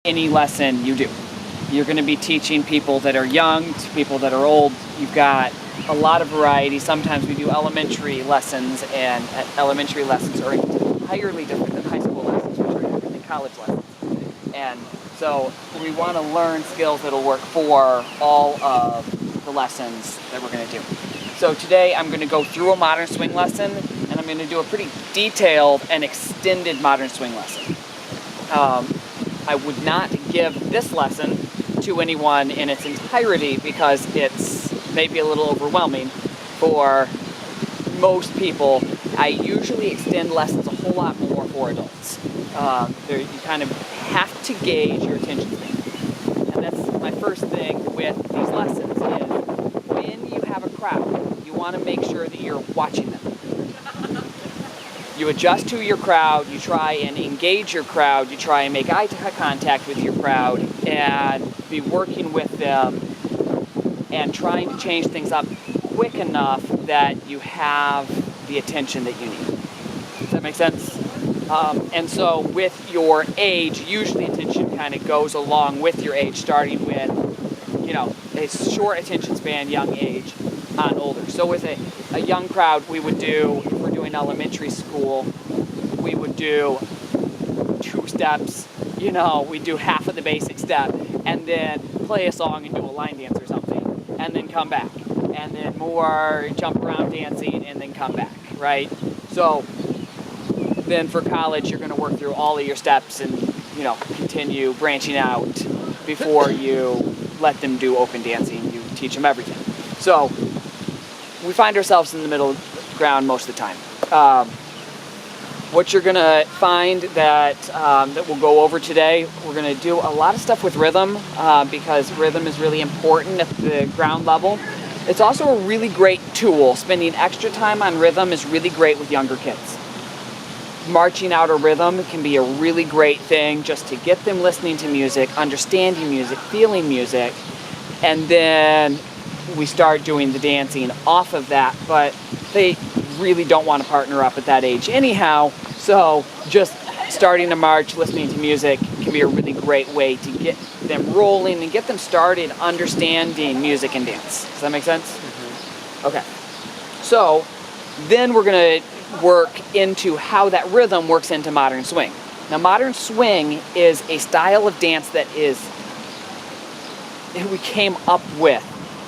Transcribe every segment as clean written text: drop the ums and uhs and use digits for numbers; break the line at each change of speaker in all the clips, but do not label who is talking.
any lesson you do. You're going to be teaching people that are young to people that are old. You've got a lot of variety. Sometimes we do elementary lessons, and elementary lessons are entirely different than high school lessons, which are different than college lessons. And so we want to learn skills that'll work for all of the lessons that we're going to do. So today I'm going to go through a modern swing lesson, and I'm going to do a pretty detailed and extended modern swing lesson. I would not give this lesson to anyone in its entirety because it's maybe a little overwhelming for most people. I usually extend lessons a whole lot more for adults. You kind of have to gauge your attention span. And that's my first thing with these lessons is when you have a crowd, you want to make sure that you're watching them. You adjust to your crowd, you try and engage your crowd, you try and make eye contact with your crowd and be working with them and trying to change things up quick enough that you have the attention that you need. Does that make sense? And so with your age, usually attention kind of goes along with your age, starting with, a short attention span, young age, on older. So with a young crowd, we would do, if we're doing elementary school, we would do 2 steps, we do half of the basic step, and then play a song and do a line dance or something, and then come back, and then more jump around dancing, and then come back, right? So then for college, you're going to work through all of your steps and, continue branching out before you let them do open dancing. You teach them everything. So we find ourselves in the middle ground most of the time. What you're going to find that we'll go over today, we're going to do a lot of stuff with rhythm because rhythm is really important at the ground level. It's also a really great tool. Spending extra time on rhythm is really great with younger kids. Marching out a rhythm can be a really great thing just to get them listening to music, understanding music, feeling music, and then we start doing the dancing off of that, but they really don't want to partner up at that age anyhow, so just starting to march, listening to music can be a really great way to get them rolling and get them started understanding music and dance. Does that make sense? Mm-hmm. Okay. So then we're going to work into how that rhythm works into modern swing. Now, modern swing is a style of dance that we came up with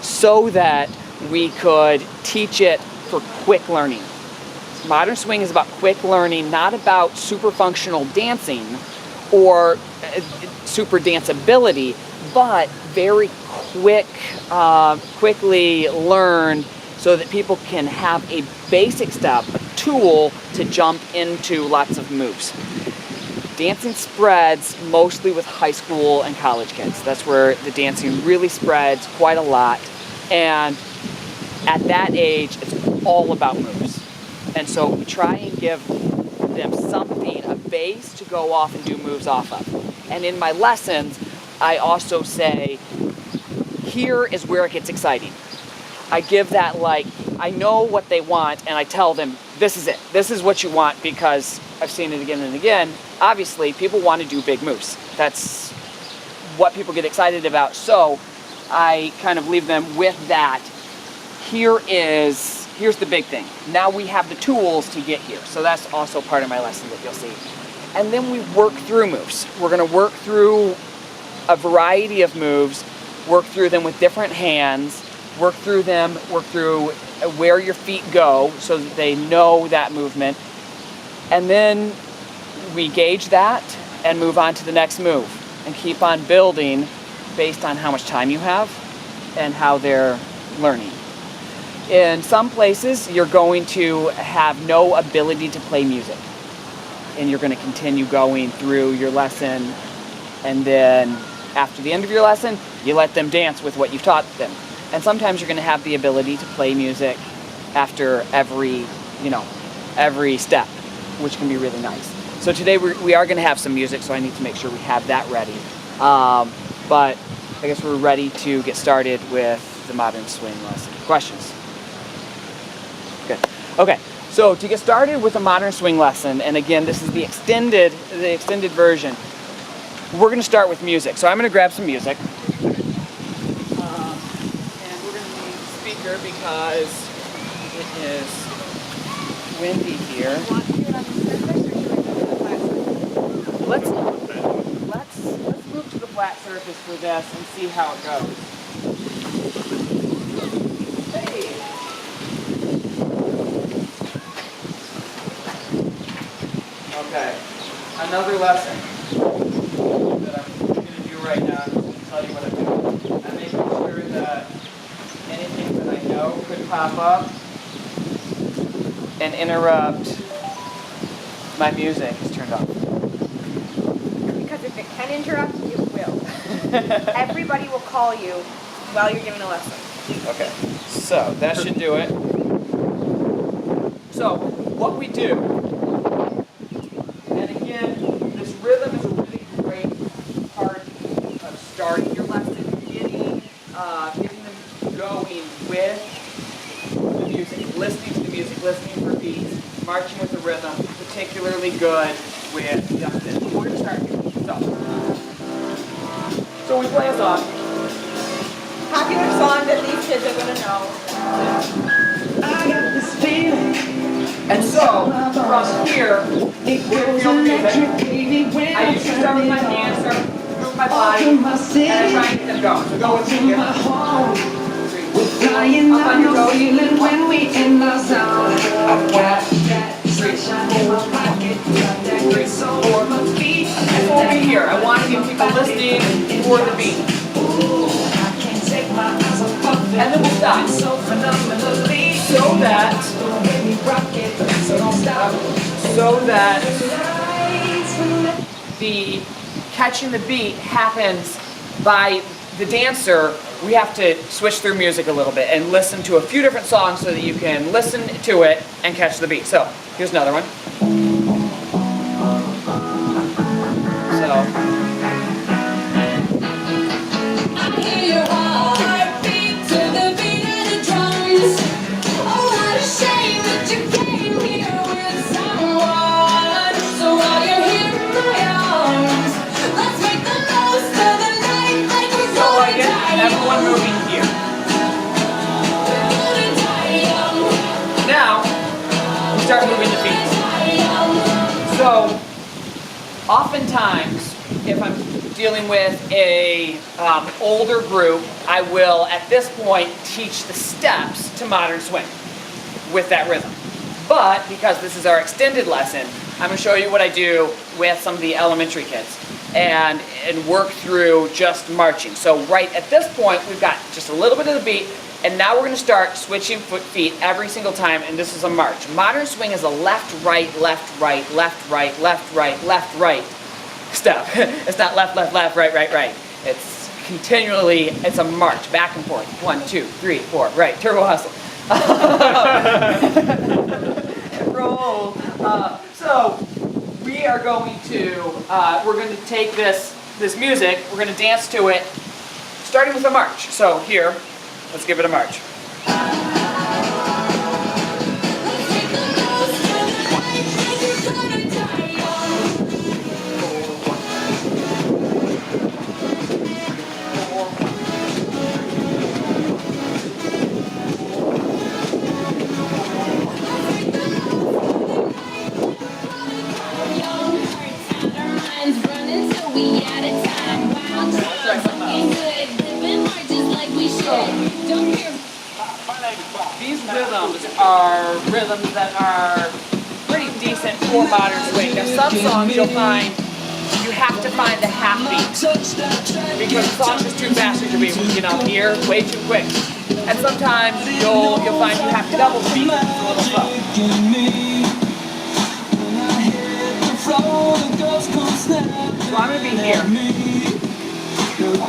so that we could teach it for quick learning. Modern swing is about quick learning, not about super functional dancing or super danceability, but very quickly learned so that people can have a basic step, a tool to jump into lots of moves. Dancing spreads mostly with high school and college kids. That's where the dancing really spreads quite a lot. And at that age, it's all about moves. And so we try and give them something, a base to go off and do moves off of. And in my lessons, I also say, here is where it gets exciting. I give that I know what they want, and I tell them, this is it. This is what you want, because I've seen it again and again. Obviously, people want to do big moves. That's what people get excited about. So I kind of leave them with that. Here's the big thing. Now we have the tools to get here. So that's also part of my lesson that you'll see. And then we work through moves. We're going to work through a variety of moves, work through them with different hands, work through where your feet go so that they know that movement. And then we gauge that and move on to the next move and keep on building based on how much time you have and how they're learning. In some places, you're going to have no ability to play music, and you're going to continue going through your lesson, and then after the end of your lesson, you let them dance with what you've taught them. And sometimes you're going to have the ability to play music after every step, which can be really nice. So today we are going to have some music, so I need to make sure we have that ready. But I guess we're ready to get started with the modern swing lesson. Questions? Good. Okay, so to get started with a modern swing lesson, and again, this is the extended version. we're going to start with music. So I'm going to grab some music. And we're going to need a speaker because it is windy here. Let's move to the flat surface for this and see how it goes. Hey. Okay, another lesson that I'm going to do right now. I'm just going to tell you what I'm doing. I'm making sure that anything that I know could pop up and interrupt my music is turned off.
Because if it can interrupt, it will. Everybody will call you while you're giving a lesson.
Okay, so that should do it. So, what we do, and again, this rhythm is a really great part of starting your lesson, getting them going with the music, listening to the music, listening for beats, marching with the rhythm, particularly good with Justin. We're going to start here. So we play a song.
Popular song that these kids are going to know.
I got this feeling.
And so, from here, we're going to music. I usually start with my hands, start with my body, and I try and get them going. So go with me here.
We're flying
Up on your
down the
toes.
ceiling when we in the zone. I've got that sunshine in my pocket, got that great soul for my feet.
And over here, I want to get people listening for the beat.
Ooh, I can't take my eyes off of it.
And then we'll stop.
So phenomenally,
So that,
the way we rock it, so don't stop.
the catching the beat happens by the dancer. We have to switch through music a little bit and listen to a few different songs so that you can listen to it and catch the beat. So, here's another one. So,
I hear your heartbeat to the beat of the drums. Oh, what a shame that you came here with someone. So while you're here in my arms, let's make the most of the night like we're
so I
gonna
get
die
everyone
young.
moving here.
We're gonna die young.
Now, we start moving the feet.
Die young.
So, oftentimes, if I'm dealing with a older group, I will, at this point, teach the steps to modern swing with that rhythm. But, because this is our extended lesson, I'm going to show you what I do with some of the elementary kids and work through just marching. So right at this point, we've got just a little bit of the beat, and now we're going to start switching feet every single time, and this is a march. Modern swing is a left, right, left, right, left, right, left, right, left, right step. It's not left, left, left, right, right, right. It's continually, it's a march, back and forth. 1, 2, 3, 4, right, turbo hustle. Roll. So we are going to, we're going to take this music, we're going to dance to it, starting with a march. So here, let's give it a march.
Let's make the most of the night like we're gonna die young.
These rhythms are rhythms that are pretty decent for modern swing. Now some songs you'll find you have to find the half beat because the song's just too fast and you'll be, here way too quick. And sometimes you'll find you have to double the beat. It's a little slow. So I'm going to be here. 1, 2, 3,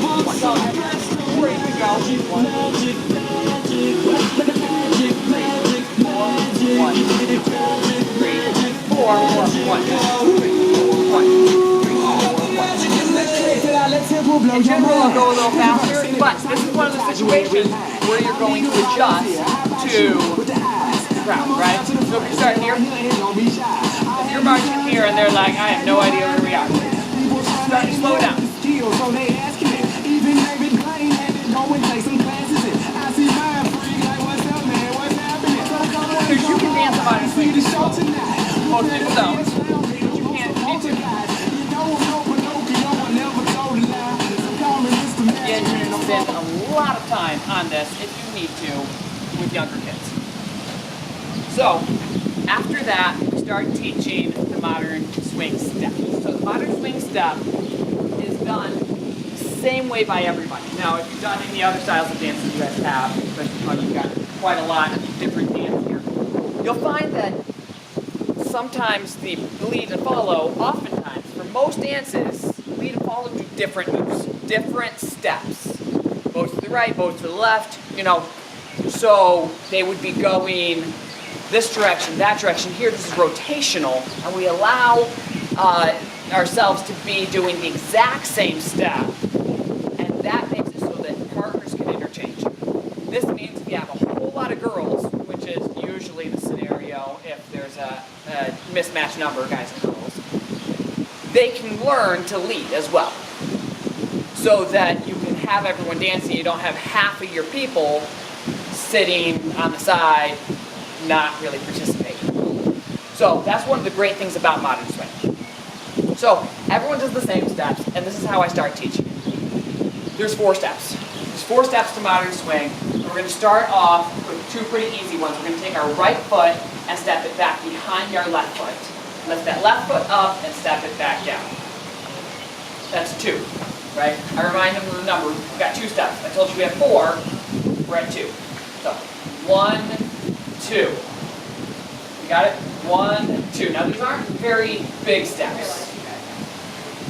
4. So ready to go. 1, 2, 3, 4, 1, 2, 3, 4, 1, 2, 3, 4, 1. In general, I'll go a little faster, but this is one of the situations where you're going to adjust to the crowd, right? So if you start here, if you're marching here and they're like, I have no idea where we are.
so they asking it. Even David Blaine had to go and take some classes in. I see mine free, like what's up, man? What's happening? So come on,
Because you can dance a modern
see
swing.
the show tonight.
Most people don't. You can't need to.
You know I'm no Pinocchio, I never told a lie. So call me Mr.
And
Magic
you
Man.
can spend a lot of time on this if you need to with younger kids. So, after that, we start teaching the modern swing step. So the modern swing step is done the same way by everybody. Now, if you've done any other styles of dance that you guys have, especially you've got quite a lot of different dance here, you'll find that sometimes the lead and follow, oftentimes, for most dances, lead and follow do different moves, different steps. Both to the right, both to the left, so they would be going this direction, that direction. Here, this is rotational, and we allow ourselves to be doing the exact same step, and that makes it so that partners can interchange. This means if you have a whole lot of girls, which is usually the scenario if there's a mismatched number of guys and girls, they can learn to lead as well, so that you can have everyone dancing. You don't have half of your people sitting on the side not really participating. So that's one of the great things about modern swing. So everyone does the same steps, and this is how I start teaching it. There's 4 steps. There's 4 steps to modern swing. And we're going to start off with 2 pretty easy ones. We're going to take our right foot and step it back behind our left foot. Lift that left foot up and step it back down. That's 2, right? I remind them of the number. We've got 2 steps. I told you we have 4. We're at 2. So 1, 2. You got it? 1, 2. Now these aren't very big steps.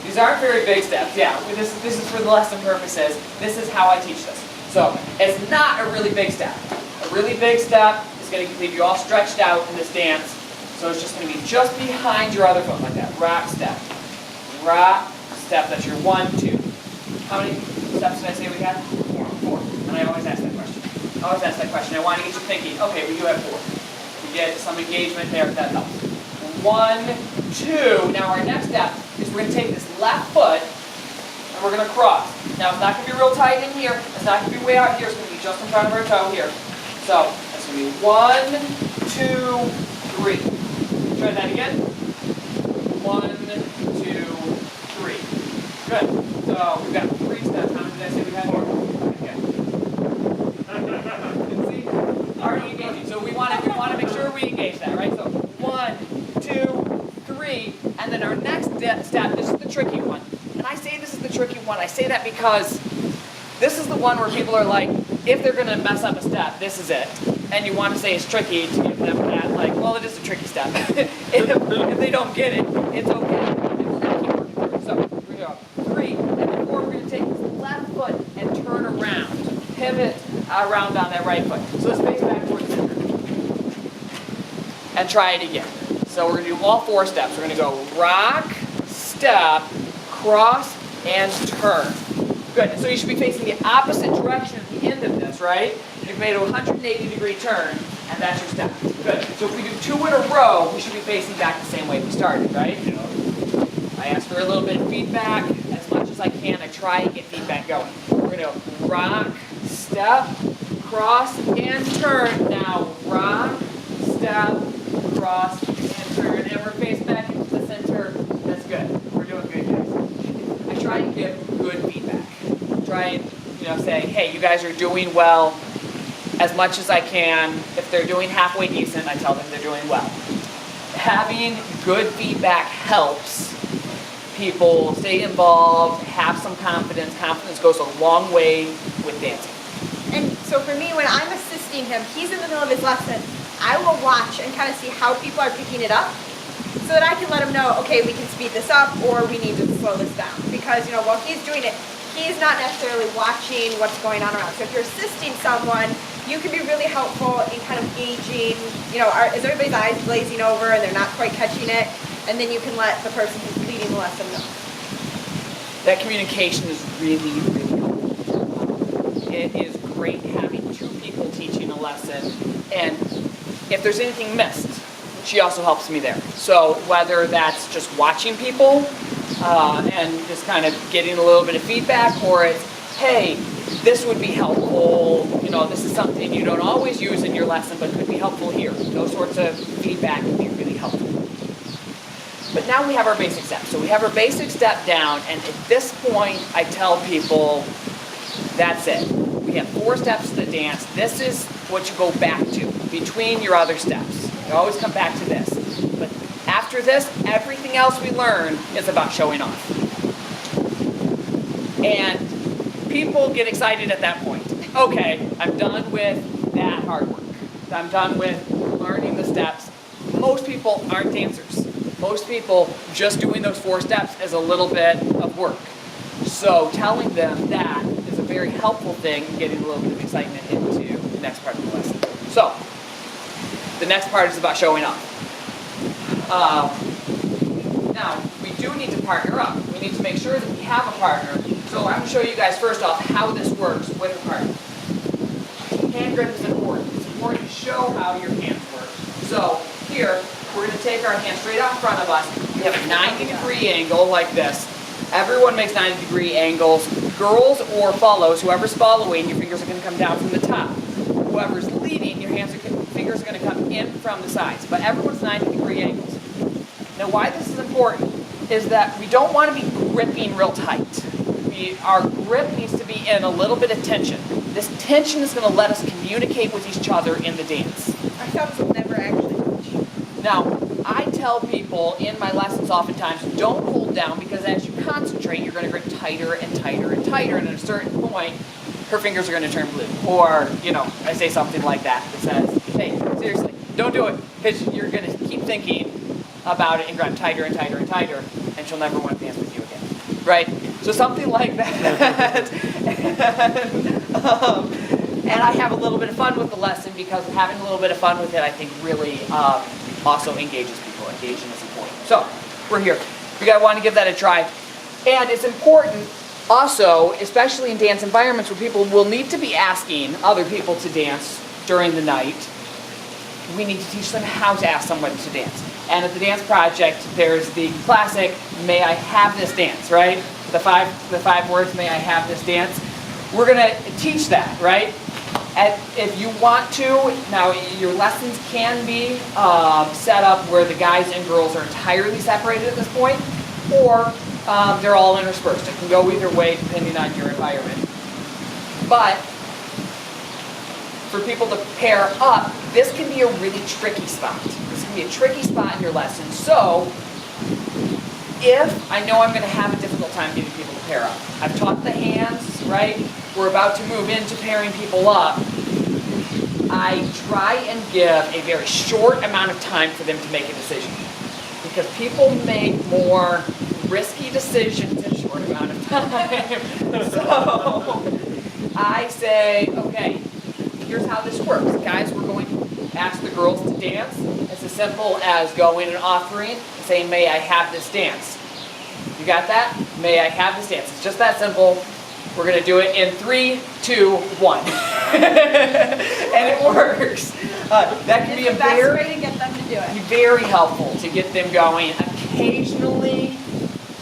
These aren't very big steps. Yeah, this is for the lesson purposes. This is how I teach this. So it's not a really big step. A really big step is going to leave you all stretched out in this dance. So it's just going to be just behind your other foot, like that. Rock step. Rock step. That's your 1, 2. How many steps did I say we had? 4. And I always ask that question. I always ask that question. I want to get you thinking, okay, we do have 4. We get some engagement there, that helps. 1, 2. Now our next step is we're going to take this left foot and we're going to cross. Now it's not going to be real tight in here. It's not going to be way out here. It's going to be just in front of our toe here. So that's going to be 1, 2, 3. Try that again. 1, 2, 3. Good. So we've got 3 steps. How many did I say we had? 4. Already engaging. So we want to make sure we engage that, right? So 1, 2, 3, and then our next step. This is the tricky one, and I say this is the tricky one. I say that because this is the one where people are like, if they're going to mess up a step, this is it. And you want to say it's tricky to give them that, like, well, it is a tricky step. if they don't get it, it's okay. And we're going to keep working through it. So here we go. 3, and then 4. We're going to take this left foot and turn around, pivot around on that right foot. So let's face back towards the center. And try it again. So we're going to do all 4 steps. We're going to go rock, step, cross, and turn. Good. So you should be facing the opposite direction at the end of this, right? You've made a 180-degree turn, and that's your step. Good. So if we do 2 in a row, we should be facing back the same way we started, right? I ask for a little bit of feedback as much as I can. I try and get feedback going. We're going to rock, step, cross, and turn. Now rock, step, cross, and turn. And we're facing back into the center. That's good. We're doing good, guys. I try and give good feedback. Try and say, hey, you guys are doing well as much as I can. If they're doing halfway decent, I tell them they're doing well. Having good feedback helps people stay involved, have some confidence. Confidence goes a long way with dancing.
And so for me, when I'm assisting him, he's in the middle of his lesson, I will watch and kind of see how people are picking it up so that I can let him know, okay, we can speed this up or we need to slow this down. Because, while he's doing it, he's not necessarily watching what's going on around. So if you're assisting someone, you can be really helpful in kind of gauging, is everybody's eyes glazing over and they're not quite catching it? And then you can let the person who's leading the lesson know.
That communication is really, really helpful. It is great having 2 people teaching a lesson, and if there's anything missed, she also helps me there. So whether that's just watching people and just kind of getting a little bit of feedback, or it's, hey, this would be helpful, you know, this is something you don't always use in your lesson but could be helpful here. Those sorts of feedback can be really helpful. But now we have our basic steps. So we have our basic step down, and at this point I tell people, that's it. We have 4 steps to the dance. This is what you go back to between your other steps. You always come back to this. But after this, everything else we learn is about showing off. And people get excited at that point. Okay, I'm done with that hard work. I'm done with learning the steps. Most people aren't dancers. Most people, just doing those 4 steps is a little bit of work. So telling them that is a very helpful thing in getting a little bit of excitement into the next part of the lesson. So, the next part is about showing off. Now, we do need to partner up. We need to make sure that we have a partner. So I'm going to show you guys first off how this works with a partner. Hand grip is important. It's important to show how your hands work. So here, we're going to take our hand straight out in front of us. We have a 90-degree angle like this. Everyone makes 90-degree angles. Girls or follows, whoever's following, your fingers are going to come down from the top. Whoever's leading, your fingers are going to come in from the sides. But everyone's 90-degree angles. Now why this is important is that we don't want to be gripping real tight. Our grip needs to be in a little bit of tension. This tension is going to let us communicate with each other in the dance.
Our thumbs will never actually touch.
Now, I tell people in my lessons oftentimes, don't hold down, because as you concentrate, you're going to grip tighter and tighter and tighter, and at a certain point, her fingers are going to turn blue. Or, you know, I say something like that says, hey, seriously, don't do it, because you're going to keep thinking about it and grab tighter and tighter and tighter, and she'll never want to dance with you again, right? So something like that. And I have a little bit of fun with the lesson, because having a little bit of fun with it, I think, really also engages people. Engaging is important. So we're here. We want to give that a try. And it's important also, especially in dance environments where people will need to be asking other people to dance during the night, we need to teach them how to ask someone to dance. And at the dance project, there's the classic, may I have this dance, right? The five words, may I have this dance. We're going to teach that, right? And if you want to, now your lessons can be set up where the guys and girls are entirely separated at this point, or they're all interspersed. It can go either way depending on your environment. But for people to pair up, this can be a really tricky spot. This can be a tricky spot in your lesson. So if I know I'm going to have a difficult time getting people to pair up, I've taught the hands, right? We're about to move into pairing people up. I try and give a very short amount of time for them to make a decision. Because people make more risky decisions in a short amount of time. So I say, okay, here's how this works. Guys, we're going to ask the girls to dance. It's as simple as going and offering and saying, may I have this dance? You got that? May I have this dance? It's just that simple. We're going to do it in 3, 2, 1. And it works. That can be a
the best way to get them to do it.
very helpful to get them going. Occasionally,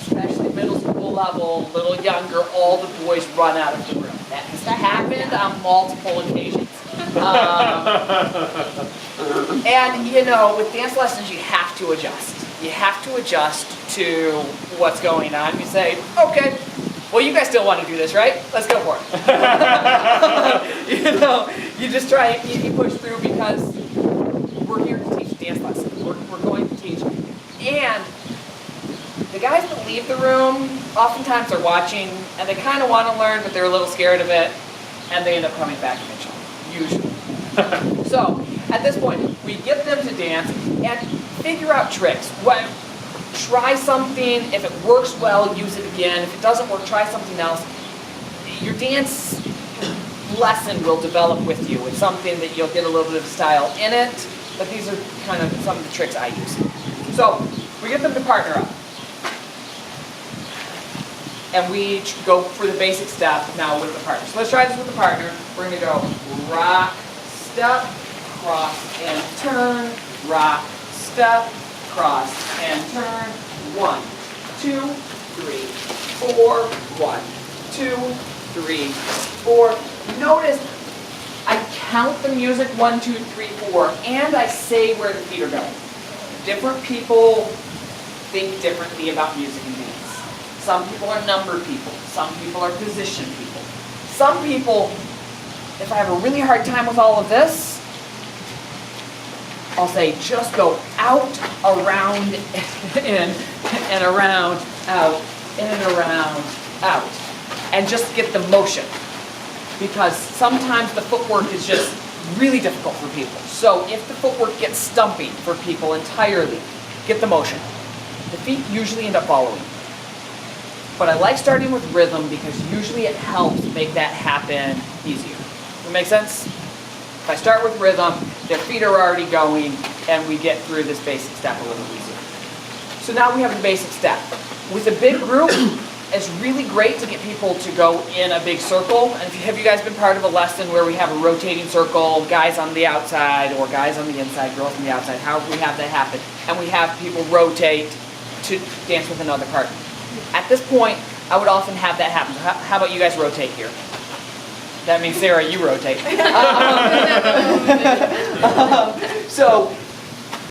especially middle school level, a little younger, all the boys run out of the room. That has happened on multiple occasions. And you know, with dance lessons, you have to adjust. You have to adjust to what's going on. You say, okay, well, you guys still want to do this, right? Let's go for it. You know, you just try, you push through, because we're here to teach dance lessons. We're going to teach. And the guys that leave the room, oftentimes are watching, and they kind of want to learn, but they're a little scared of it, and they end up coming back eventually, usually. So, at this point, we get them to dance and figure out tricks. Try something. If it works well, use it again. If it doesn't work, try something else. Your dance lesson will develop with you. It's something that you'll get a little bit of style in it, but these are kind of some of the tricks I use. So, we get them to partner up. And we go for the basic step now with the partner. So let's try this with the partner. We're going to go rock, step, cross, and turn, rock, step, cross, and turn. 1, 2, 3, 4, 1, 2, 3, 4. Notice I count the music 1, 2, 3, 4, and I say where the feet are going. Different people think differently about music and dance. Some people are number people. Some people are position people. Some people, if I have a really hard time with all of this, I'll say just go out, around, in, and around, out, in and around, out. And just get the motion. Because sometimes the footwork is just really difficult for people. So if the footwork gets stumpy for people entirely, get the motion. The feet usually end up following. But I like starting with rhythm because usually it helps make that happen easier. Does that make sense? If I start with rhythm, their feet are already going, and we get through this basic step a little easier. So now we have the basic step. With a big group, it's really great to get people to go in a big circle. And have you guys been part of a lesson where we have a rotating circle, guys on the outside or guys on the inside, girls on the outside, however we have that happen, and we have people rotate to dance with another partner. At this point, I would often have that happen. How about you guys rotate here? That means, Sarah, you rotate. So